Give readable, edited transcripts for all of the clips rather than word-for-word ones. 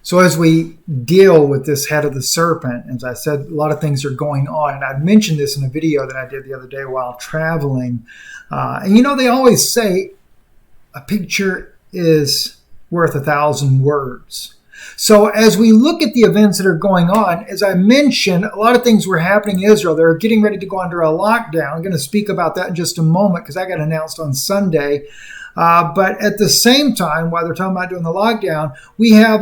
So as we deal with this head of the serpent, as I said, a lot of things are going on. And I mentioned this in a video that I did the other day while traveling. They always say a picture is worth 1,000 words. So as we look at the events that are going on, as I mentioned, a lot of things were happening in Israel. They're getting ready to go under a lockdown. I'm going to speak about that in just a moment because that got announced on Sunday. But at the same time, while they're talking about doing the lockdown, we have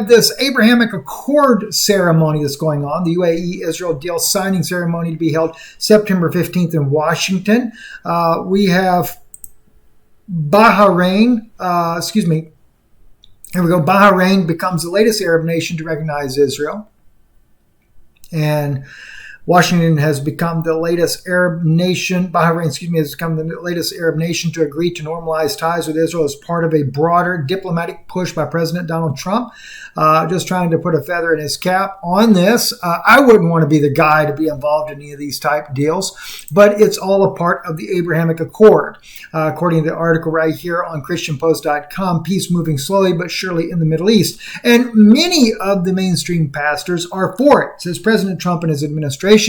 this Abrahamic Accord ceremony that's going on, the UAE-Israel deal signing ceremony to be held September 15th in Washington. We have Bahrain, here we go. Bahrain becomes the latest Arab nation to recognize Israel. And Washington has become the latest Arab nation. Bahrain, has become the latest Arab nation to agree to normalize ties with Israel as part of a broader diplomatic push by President Donald Trump. Just trying to put a feather in his cap on this. I wouldn't want to be the guy to be involved in any of these type deals, but it's all a part of the Abrahamic Accord. According to the article right here on ChristianPost.com, peace moving slowly but surely in the Middle East. And many of the mainstream pastors are for it. Says President Trump and his administration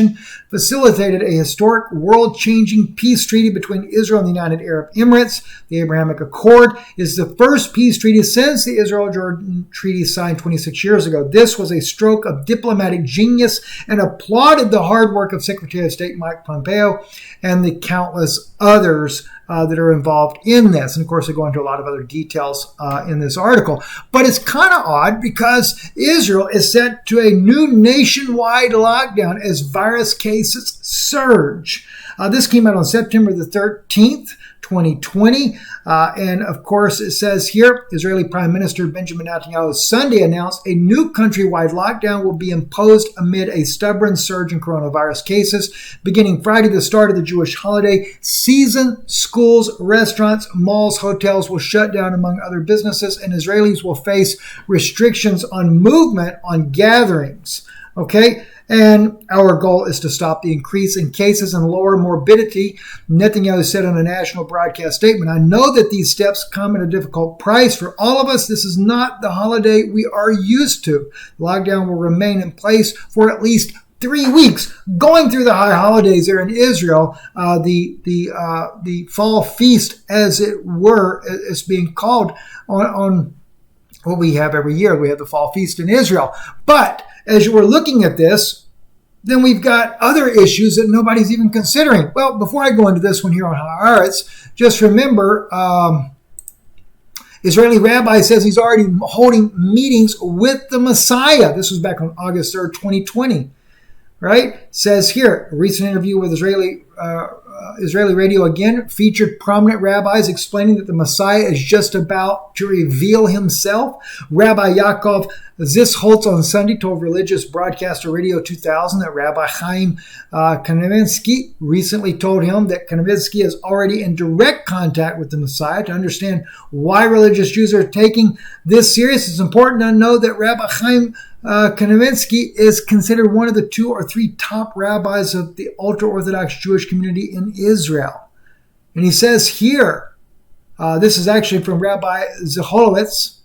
facilitated a historic world-changing peace treaty between Israel and the United Arab Emirates. The Abrahamic Accord is the first peace treaty since the Israel-Jordan Treaty signed 26 years ago. This was a stroke of diplomatic genius and applauded the hard work of Secretary of State Mike Pompeo and the countless others that are involved in this. And of course, they go into a lot of other details in this article. But it's kind of odd because Israel is set to a new nationwide lockdown as virus cases surge. This came out on September the 13th, 2020. And of course, it says here, Israeli Prime Minister Benjamin Netanyahu Sunday announced a new countrywide lockdown will be imposed amid a stubborn surge in coronavirus cases. Beginning Friday, the start of the Jewish holiday season, schools, restaurants, malls, hotels will shut down among other businesses, and Israelis will face restrictions on movement on gatherings. Okay? And our goal is to stop the increase in cases and lower morbidity. Netanyahu said in a national broadcast statement, I know that these steps come at a difficult price for all of us. This is not the holiday we are used to. The lockdown will remain in place for at least 3 weeks. Going through the high holidays there in Israel, the fall feast, as it were, is being called on what we have every year. We have the fall feast in Israel. But as you were looking at this, then we've got other issues that nobody's even considering. Well, before I go into this one here on Haaretz, just remember, Israeli rabbi says he's already holding meetings with the Messiah. This was back on August 3rd, 2020, right? Says here, a recent interview with Israeli radio again featured prominent rabbis explaining that the Messiah is just about to reveal himself. Rabbi Yaakov Zisholtz on Sunday told religious broadcaster Radio 2000 that Rabbi Chaim Kanievsky recently told him that Kanievsky is already in direct contact with the Messiah. To understand why religious Jews are taking this serious, it's important to know that Rabbi Chaim Kanievsky is considered one of the 2 or 3 top rabbis of the ultra-Orthodox Jewish community in Israel. And he says here, this is actually from Rabbi Zholowitz,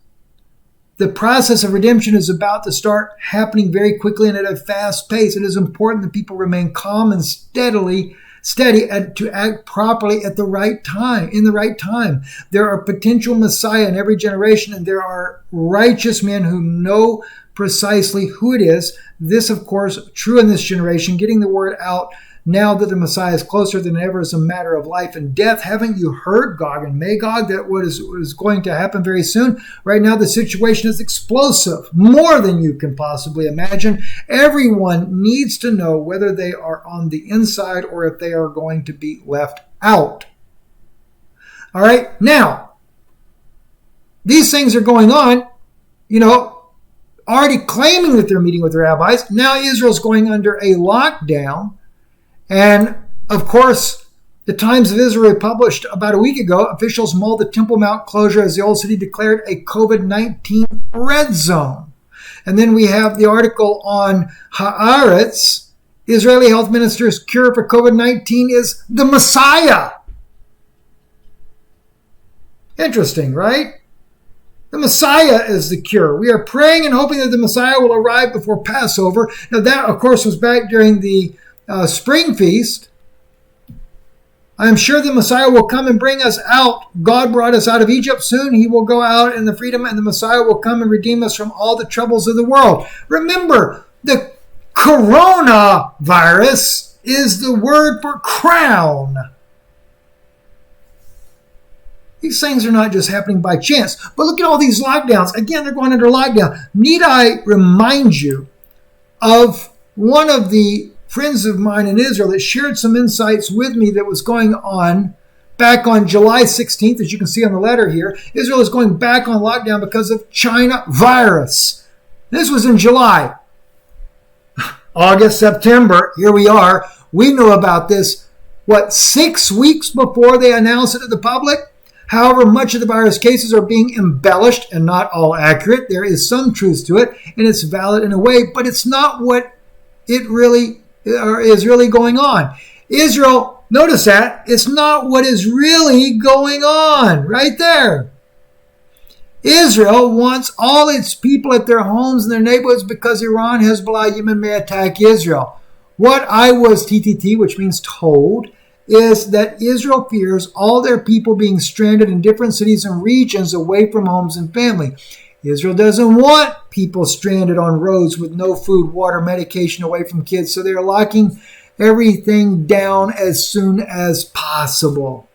the process of redemption is about to start happening very quickly and at a fast pace. It is important that people remain calm and steady to act properly at the right time, in the right time. There are potential Messiah in every generation, and there are righteous men who know precisely who it is. This, of course, true in this generation, getting the word out now that the Messiah is closer than ever is a matter of life and death. Haven't you heard, Gog and Magog, that what is going to happen very soon? Right now, the situation is explosive, more than you can possibly imagine. Everyone needs to know whether they are on the inside or if they are going to be left out. All right, now, these things are going on, already claiming that they're meeting with the rabbis. Now Israel's going under a lockdown. And, of course, the Times of Israel published about a week ago, officials mulled the Temple Mount closure as the old city declared a COVID-19 red zone. And then we have the article on Haaretz. Israeli health minister's cure for COVID-19 is the Messiah. Interesting, right? The Messiah is the cure. We are praying and hoping that the Messiah will arrive before Passover. Now that, of course, was back during the spring feast. I am sure the Messiah will come and bring us out. God brought us out of Egypt. Soon he will go out in the freedom, and the Messiah will come and redeem us from all the troubles of the world. Remember, the coronavirus is the word for crown. These things are not just happening by chance. But look at all these lockdowns. Again, they're going under lockdown. Need I remind you of one of the friends of mine in Israel that shared some insights with me that was going on back on July 16th, as you can see on the letter here. Israel is going back on lockdown because of China virus. This was in July. August, September, here we are. We know about this, 6 weeks before they announced it to the public? However, much of the virus cases are being embellished and not all accurate. There is some truth to it, and it's valid in a way, but it's not what it really is really going on. Israel, notice that, it's not what is really going on right there. Israel wants all its people at their homes and their neighborhoods because Iran, Hezbollah, Yemen may attack Israel. What I was TTT, which means told, is that Israel fears all their people being stranded in different cities and regions away from homes and family. Israel doesn't want people stranded on roads with no food, water, medication away from kids, so they're locking everything down as soon as possible.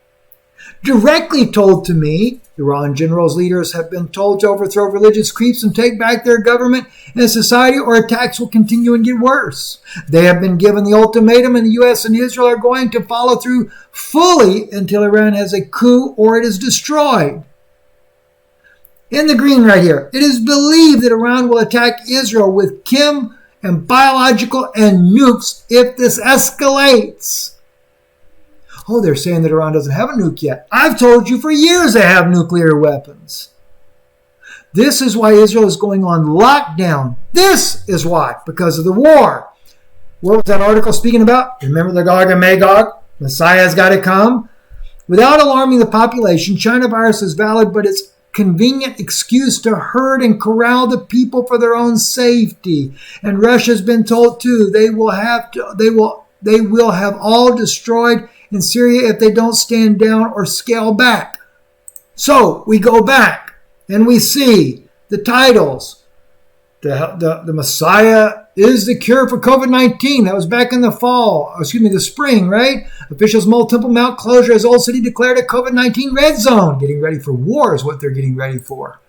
Directly told to me, Iran generals' leaders have been told to overthrow religious creeps and take back their government and society, or attacks will continue and get worse. They have been given the ultimatum, and the U.S. and Israel are going to follow through fully until Iran has a coup or it is destroyed. In the green right here, it is believed that Iran will attack Israel with chem and biological and nukes if this escalates. Oh, they're saying that Iran doesn't have a nuke yet. I've told you for years they have nuclear weapons. This is why Israel is going on lockdown. This is why, because of the war. What was that article speaking about? Remember the Gog and Magog? Messiah's got to come. Without alarming the population, China virus is valid, but it's convenient excuse to herd and corral the people for their own safety. And Russia's been told too they will have all destroyed in Syria if they don't stand down or scale back. So we go back and we see the titles. The Messiah is the cure for COVID-19. That was back in the spring, right? Officials mold Temple Mount closure as Old City declared a COVID-19 red zone. Getting ready for war is what they're getting ready for.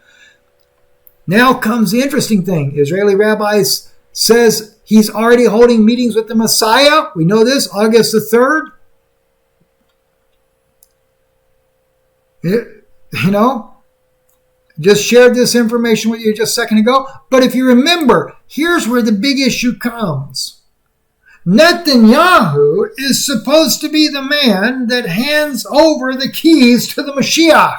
Now comes the interesting thing. Israeli rabbis says he's already holding meetings with the Messiah. We know this, August the 3rd. Just shared this information with you just a second ago. But if you remember, here's where the big issue comes. Netanyahu is supposed to be the man that hands over the keys to the Mashiach.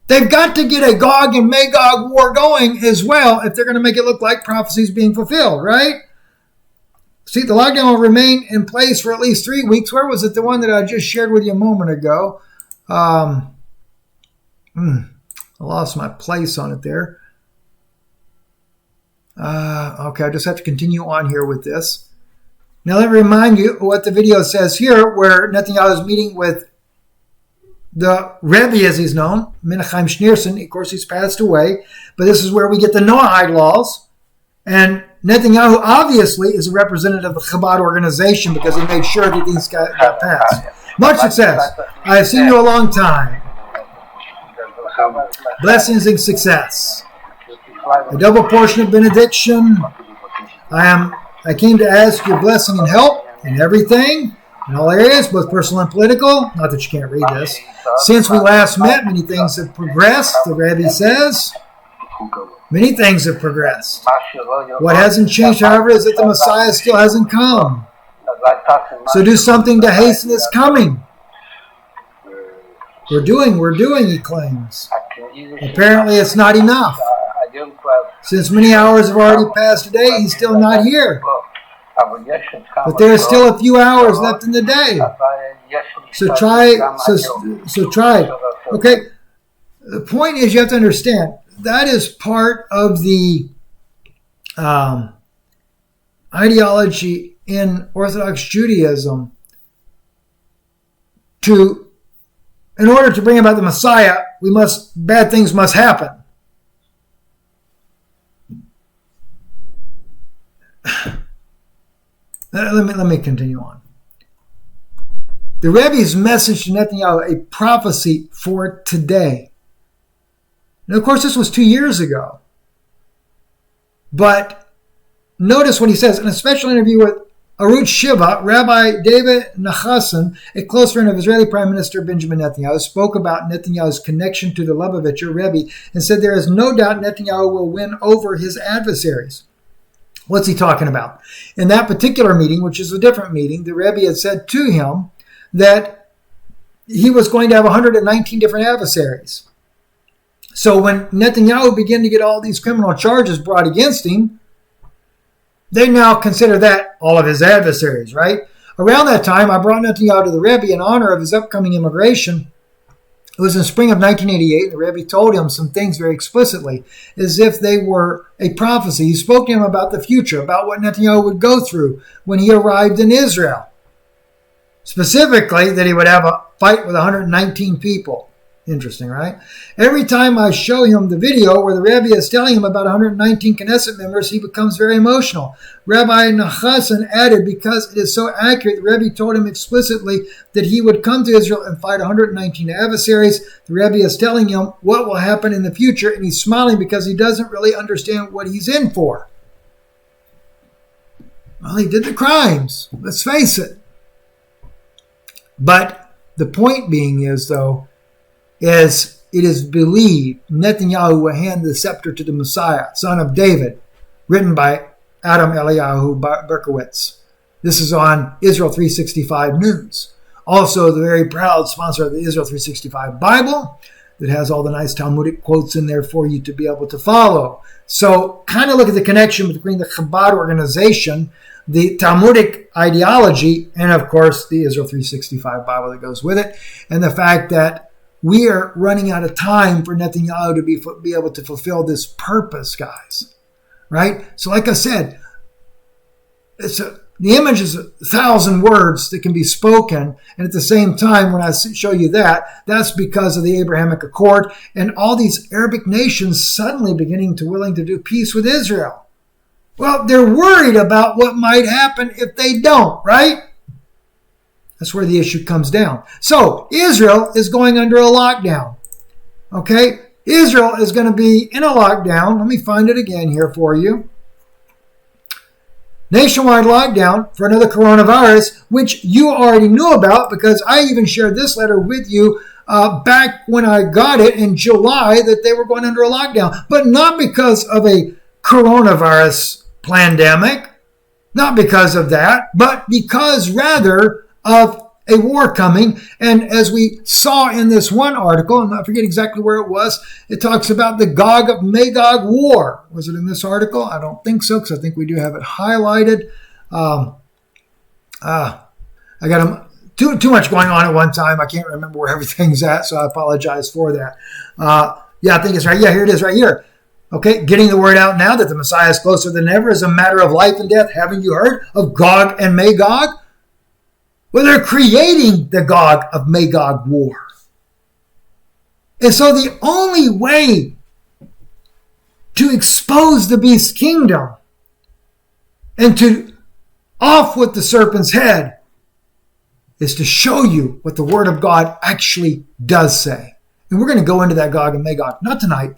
They've got to get a Gog and Magog war going as well if they're going to make it look like prophecy is being fulfilled, right? See, the lockdown will remain in place for at least 3 weeks. Where was it? The one that I just shared with you a moment ago. I lost my place on it there. Okay, I just have to continue on here with this. Now let me remind you what the video says here, where Netanyahu is meeting with the Rebbe, as he's known, Menachem Schneerson. Of course, he's passed away, but this is where we get the Noahide laws. And Netanyahu obviously is a representative of the Chabad organization because he made sure that these got passed. Much success. I have seen you a long time. Blessings and success. A double portion of benediction. I came to ask your blessing and help in everything, in all areas, both personal and political. Not that you can't read this. Since we last met, many things have progressed, the Rebbe says. Many things have progressed. What hasn't changed, however, is that the Messiah still hasn't come. So do something to hasten his coming. We're doing, he claims. Apparently it's not enough. Since many hours have already passed today, he's still not here. But there are still a few hours left in the day. So try. Okay. the point is, you have to understand, that is part of the ideology in Orthodox Judaism. In order to bring about the Messiah, bad things must happen. Let me continue on. The Rebbe's message to Netanyahu, a prophecy for today. Now, of course, this was 2 years ago. But notice what he says in a special interview with Arutz Shiva, Rabbi David Nachasson, a close friend of Israeli Prime Minister Benjamin Netanyahu, spoke about Netanyahu's connection to the Lubavitcher Rebbe and said there is no doubt Netanyahu will win over his adversaries. What's he talking about? In that particular meeting, which is a different meeting, the Rebbe had said to him that he was going to have 119 different adversaries. So when Netanyahu began to get all these criminal charges brought against him, they now consider that all of his adversaries, right? Around that time, I brought Netanyahu to the Rebbe in honor of his upcoming immigration. It was in spring of 1988. The Rebbe told him some things very explicitly, as if they were a prophecy. He spoke to him about the future, about what Netanyahu would go through when he arrived in Israel. Specifically, that he would have a fight with 119 people. Interesting, right? Every time I show him the video where the Rebbe is telling him about 119 Knesset members, he becomes very emotional. Rabbi Nachasson added, because it is so accurate, the Rebbe told him explicitly that he would come to Israel and fight 119 adversaries. The Rebbe is telling him what will happen in the future, and he's smiling because he doesn't really understand what he's in for. Well, he did the crimes. Let's face it. But the point being is, though, as it is believed Netanyahu will hand the scepter to the Messiah, son of David, written by Adam Eliyahu Berkowitz. This is on Israel 365 News. Also, the very proud sponsor of the Israel 365 Bible that has all the nice Talmudic quotes in there for you to be able to follow. So kind of look at the connection between the Chabad organization, the Talmudic ideology, and of course the Israel 365 Bible that goes with it, and the fact that we are running out of time for Netanyahu to be able to fulfill this purpose, guys. Right? So like I said, the image is 1,000 words that can be spoken. And at the same time, when I show you that, that's because of the Abrahamic Accord and all these Arabic nations suddenly beginning to willing to do peace with Israel. Well, they're worried about what might happen if they don't, right? That's where the issue comes down. So Israel is going under a lockdown. Okay? Israel is going to be in a lockdown. Let me find it again here for you. Nationwide lockdown for another coronavirus, which you already knew about because I even shared this letter with you back when I got it in July that they were going under a lockdown. But not because of a coronavirus pandemic. Not because of that, but because rather of a war coming. And as we saw in this one article, and I forget exactly where it was, it talks about the Gog of Magog war. Was it in this article? I don't think so, because I think we do have it highlighted. I got too much going on at one time. I can't remember where everything's at, so I apologize for that. I think it's right. Yeah, here it is right here. Okay, getting the word out now that the Messiah is closer than ever is a matter of life and death. Haven't you heard of Gog and Magog? Well, they're creating the Gog of Magog war. And so the only way to expose the beast's kingdom and to off with the serpent's head is to show you what the Word of God actually does say. And we're going to go into that Gog and Magog, not tonight,